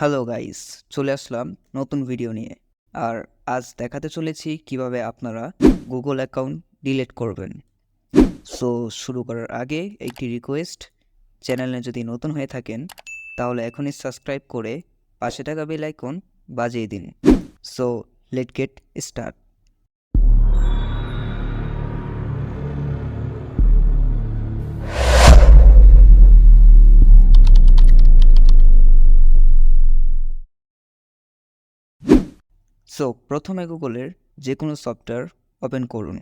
Hello guys, চলে আসলাম নতুন video নিয়ে। আর আজ দেখাতে চলেছি কিভাবে আপনারা গুগল অ্যাকাউন্ট ডিলিট করবেন। সো শুরু করার আগে একটি রিকোয়েস্ট, চ্যানেলে যদি নতুন হয়ে থাকেন তাহলে এখনই সাবস্ক্রাইব করে পাশে থাকা বেল আইকন বাজিয়ে দিন। So late get start. So প্রথমে গুগলের যে কোনো সফটওয়্যার ওপেন করুন।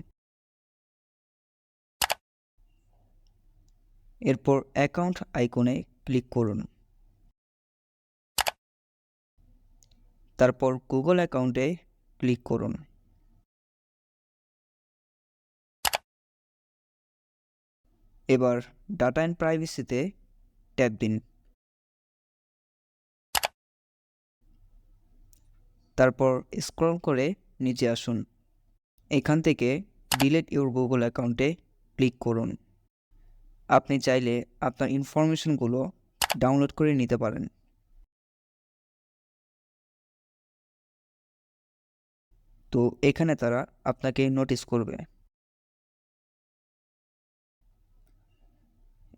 এরপর অ্যাকাউন্ট আইকনে ক্লিক করুন। তারপর গুগল অ্যাকাউন্টে ক্লিক করুন। এবার ডাটা অ্যান্ড প্রাইভেসিতে ট্যাপ দিন। তারপর স্ক্রল করে নিচে আসুন। এখান থেকে ডিলিট ইউর গুগল অ্যাকাউন্টে ক্লিক করুন। আপনি চাইলে আপনার ইনফরমেশনগুলো ডাউনলোড করে নিতে পারেন। তো এখানে তারা আপনাকে নোটিস করবে।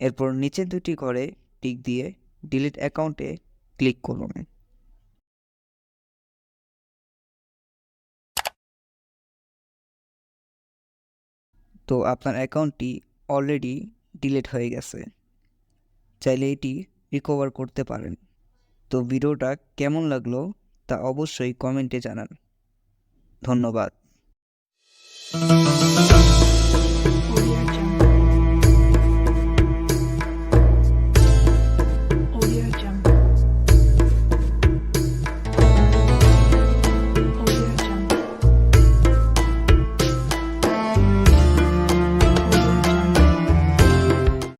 এরপর নিচের দুটি ঘরে টিক দিয়ে ডিলিট অ্যাকাউন্টে ক্লিক করুন। তো আপনার অ্যাকাউন্টটি অলরেডি ডিলিট হয়ে গেছে, চাইলে এটি রিকভার করতে পারেন। তো ভিডিওটা কেমন লাগলো তা অবশ্যই কমেন্টে জানান। ধন্যবাদ।